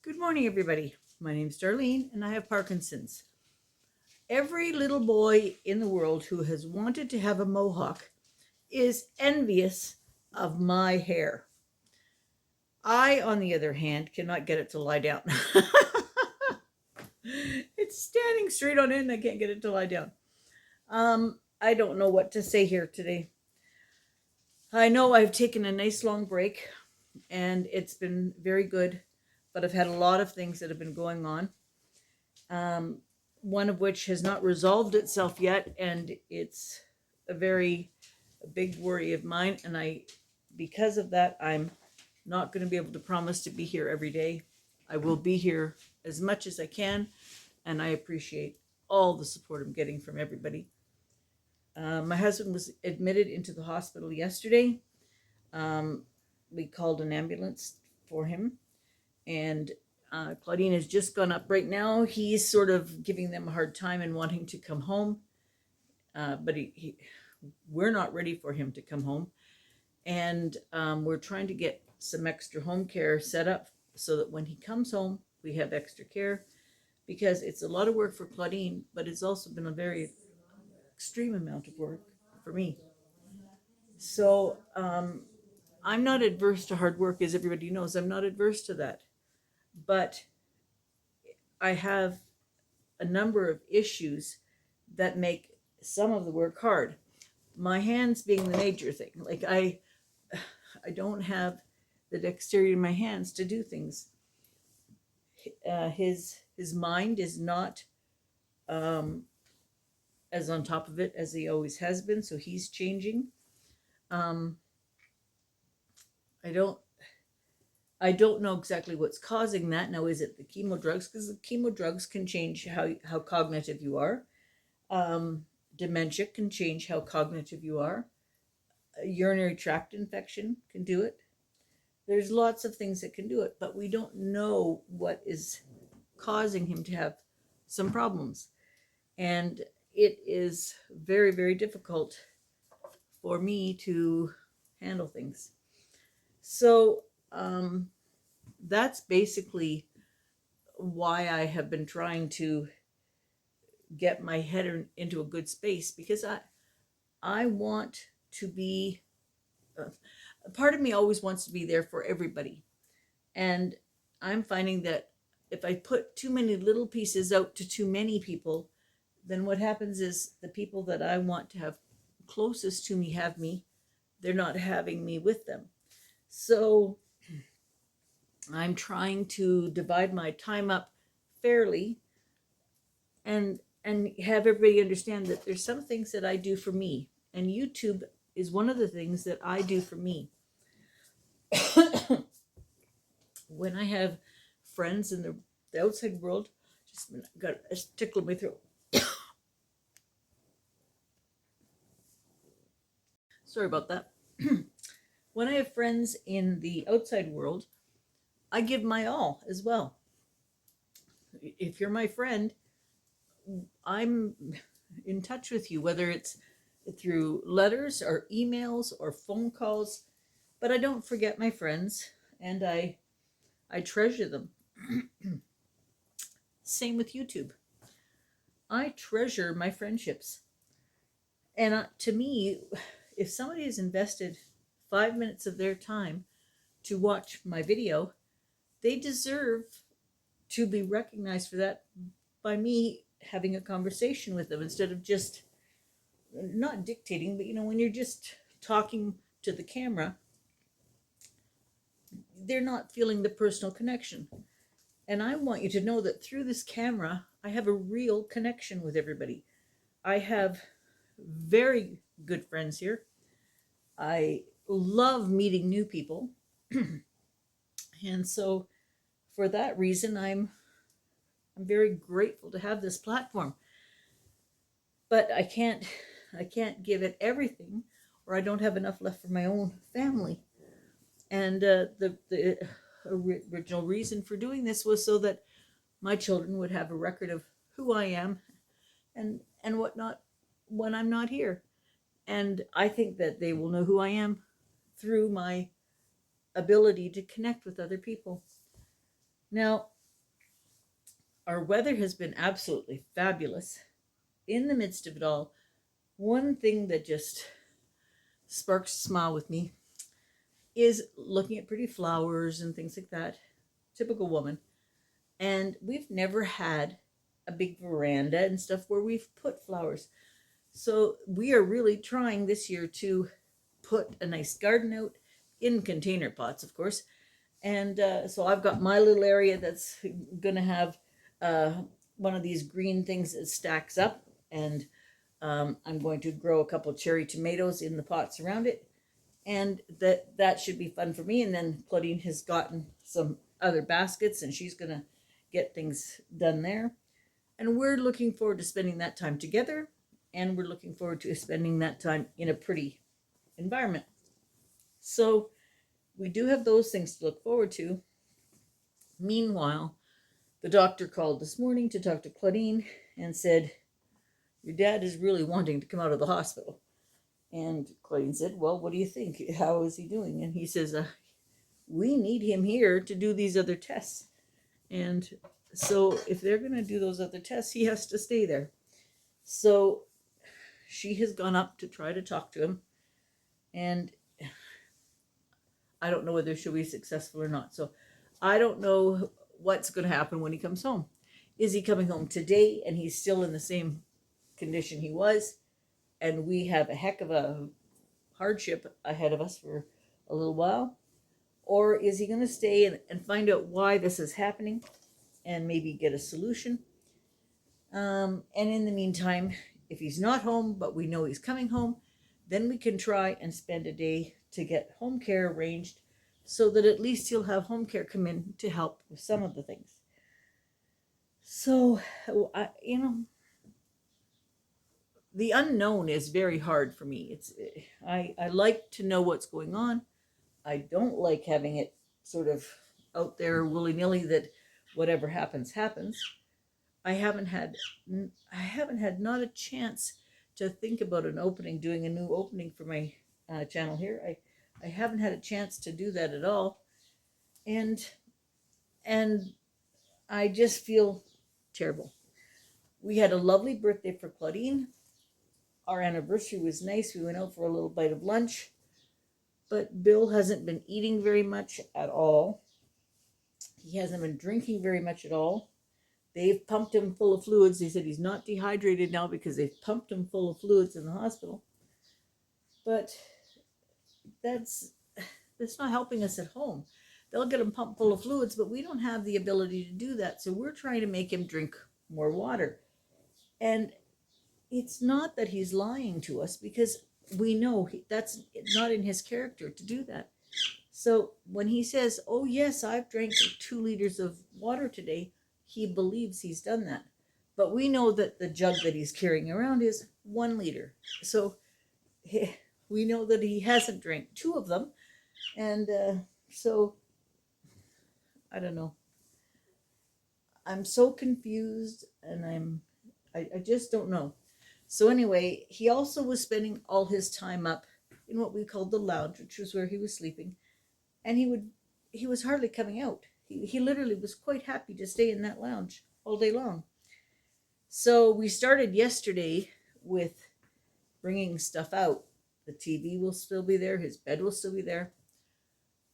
Good morning, everybody. My name's Darlene, and I have Parkinson's. Every little boy in the world who has wanted to have a mohawk is envious of my hair. I, on the other hand, cannot get it to lie down. It's standing straight on end. I can't get it to lie down. I don't know what to say here today. I know I've taken a nice long break, and it's been very good, but I've had a lot of things that have been going on. One of which has not resolved itself yet, and it's a big worry of mine. And because of that, I'm not going to be able to promise to be here every day. I will be here as much as I can, and I appreciate all the support I'm getting from everybody. My husband was admitted into the hospital yesterday. We called an ambulance for him, and Claudine has just gone up right now. He's sort of giving them a hard time and wanting to come home, but we're not ready for him to come home. And we're trying to get some extra home care set up so that when he comes home, we have extra care, because it's a lot of work for Claudine, but it's also been a very extreme amount of work for me. So I'm not adverse to hard work, as everybody knows. I'm not adverse to that. But I have a number of issues that make some of the work hard. My hands being the major thing. Like I don't have the dexterity in my hands to do things. His mind is not as on top of it as he always has been, so he's changing. Um, I don't know exactly what's causing that. Now, is it the chemo drugs? Because the chemo drugs can change how cognitive you are. Dementia can change how cognitive you are. A urinary tract infection can do it. There's lots of things that can do it, but we don't know what is causing him to have some problems. And it is very, very difficult for me to handle things. So that's basically why I have been trying to get my head into a good space, because I want to be a part of me always wants to be there for everybody. And I'm finding that if I put too many little pieces out to too many people, then what happens is the people that I want to have closest to me have me, they're not having me with them. So I'm trying to divide my time up fairly, and have everybody understand that there's some things that I do for me, and YouTube is one of the things that I do for me. When I have friends in the outside world, just got a tickle in my throat. Sorry about that. When I have friends in the outside world, I give my all as well. If you're my friend, I'm in touch with you, whether it's through letters or emails or phone calls, but I don't forget my friends, and I treasure them. Same with YouTube. I treasure my friendships. And to me, if somebody has invested 5 minutes of their time to watch my video, they deserve to be recognized for that by me having a conversation with them, instead of just not dictating, but when you're just talking to the camera, they're not feeling the personal connection. And I want you to know that through this camera, I have a real connection with everybody. I have very good friends here. I love meeting new people. And so for that reason, I'm very grateful to have this platform. But I can't give it everything, or I don't have enough left for my own family. And the original reason for doing this was so that my children would have a record of who I am and whatnot when I'm not here. And I think that they will know who I am through my ability to connect with other people. Now, Our weather has been absolutely fabulous. In the midst of it all, one thing that just sparks a smile with me is looking at pretty flowers and things like that. Typical woman. And we've never had a big veranda and stuff where we've put flowers. So we are really trying this year to put a nice garden out in container pots, of course. And so I've got my little area that's going to have one of these green things that stacks up. And I'm going to grow a couple cherry tomatoes in the pots around it. And that should be fun for me. And then Claudine has gotten some other baskets and she's going to get things done there. And we're looking forward to spending that time together. And we're looking forward to spending that time in a pretty environment. So we do have those things to look forward to. Meanwhile, the doctor called this morning to talk to Claudine and said, your dad is really wanting to come out of the hospital. And Claudine said, well, what do you think? How is he doing? And he says, we need him here to do these other tests. And so if they're going to do those other tests, he has to stay there. So she has gone up to try to talk to him. And I don't know whether she'll be successful or not. So I don't know what's going to happen when he comes home. Is he coming home today and he's still in the same condition he was? And we have a heck of a hardship ahead of us for a little while? Or is he going to stay and find out why this is happening and maybe get a solution? And in the meantime, if he's not home, but we know he's coming home, then we can try and spend a day to get home care arranged so that at least he'll have home care come in to help with some of the things. So, the unknown is very hard for me. I like to know what's going on. I don't like having it sort of out there willy-nilly that whatever happens, happens. I haven't had not a chance to think about an opening, doing a new opening for my channel here. I haven't had a chance to do that at all. And I just feel terrible. We had a lovely birthday for Claudine. Our anniversary was nice. We went out for a little bite of lunch. But Bill hasn't been eating very much at all. He hasn't been drinking very much at all. They've pumped him full of fluids. They said he's not dehydrated now because they've pumped him full of fluids in the hospital. But that's not helping us at home. They'll get him pumped full of fluids, but we don't have the ability to do that. So we're trying to make him drink more water. And it's not that he's lying to us because we know that's not in his character to do that. So when he says, oh yes, I've drank 2 liters of water today, he believes he's done that. But we know that the jug that he's carrying around is 1 liter. So we know that he hasn't drank 2 of them. And so, I don't know. I'm so confused and I just don't know. So anyway, he also was spending all his time up in what we called the lounge, which was where he was sleeping. And he was hardly coming out. He literally was quite happy to stay in that lounge all day long. So we started yesterday with bringing stuff out. The TV will still be there. His bed will still be there.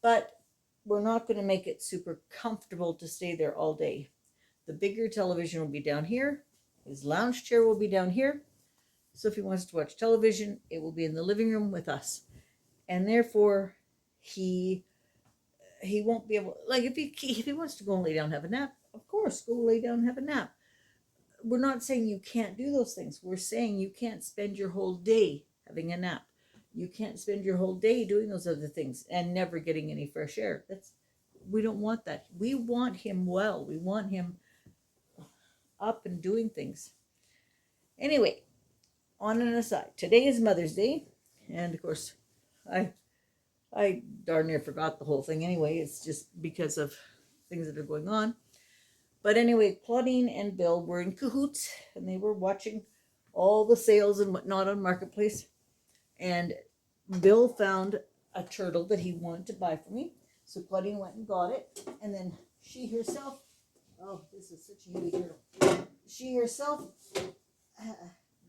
But we're not going to make it super comfortable to stay there all day. The bigger television will be down here. His lounge chair will be down here. So if he wants to watch television, it will be in the living room with us. And therefore, he won't be able, like if he wants to go and lay down and have a nap, of course, go lay down and have a nap. We're not saying you can't do those things. We're saying you can't spend your whole day having a nap. You can't spend your whole day doing those other things and never getting any fresh air. We don't want that. We want him well. We want him up and doing things. Anyway, on an aside, today is Mother's Day, and of course, I darn near forgot the whole thing anyway. It's just because of things that are going on. But anyway, Claudine and Bill were in cahoots, and they were watching all the sales and whatnot on Marketplace. And Bill found a turtle that he wanted to buy for me. So Claudine went and got it, and then she herself Oh, this is such a heavy girl. She herself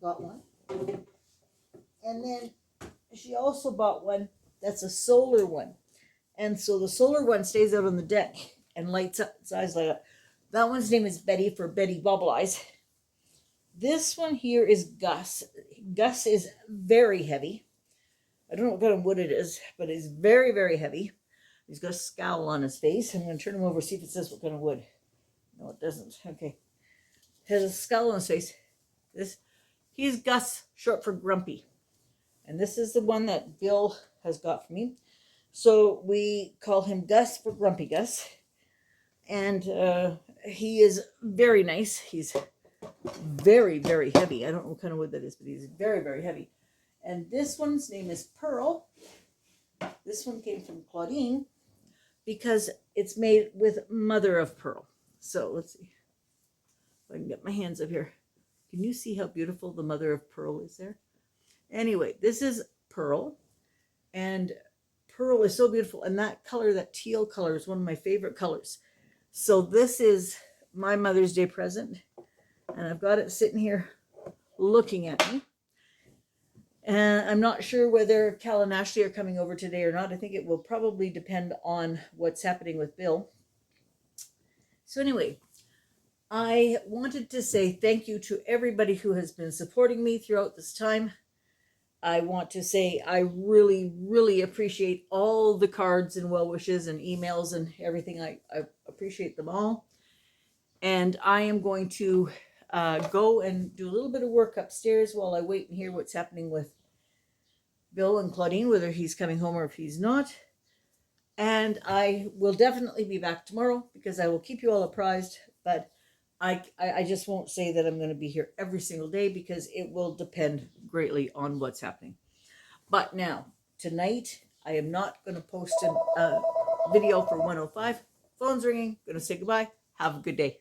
got one. And then she also bought one that's a solar one. And so the solar one stays out on the deck and lights up its eyes like that. That one's name is Betty for Betty Bubble Eyes. This one here is Gus. Gus is very heavy. I don't know what kind of wood it is, but it's very, very heavy. He's got a scowl on his face. I'm going to turn him over, see if it says what kind of wood. No, it doesn't. Okay. Has a scowl on his face. He's Gus, short for Grumpy. And this is the one that Bill has got for me. So we call him Gus for Grumpy Gus. And he is very nice. He's very, very heavy. I don't know what kind of wood that is, but he's very, very heavy. And this one's name is Pearl. This one came from Claudine because it's made with mother of pearl. So let's see if I can get my hands up here. Can you see how beautiful the mother of pearl is there? Anyway, this is Pearl. And pearl is so beautiful. And that color, that teal color, is one of my favorite colors. So this is my Mother's Day present. And I've got it sitting here looking at me. And I'm not sure whether Cal and Ashley are coming over today or not. I think it will probably depend on what's happening with Bill. So anyway, I wanted to say thank you to everybody who has been supporting me throughout this time. I want to say I really, really appreciate all the cards and well wishes and emails and everything. I appreciate them all. And I am going to go and do a little bit of work upstairs while I wait and hear what's happening with Bill and Claudine, whether he's coming home or if he's not. And I will definitely be back tomorrow because I will keep you all apprised. But I just won't say that I'm going to be here every single day because it will depend greatly on what's happening. But now, tonight, I am not going to post a video for 105. Phone's ringing. Going to say goodbye. Have a good day.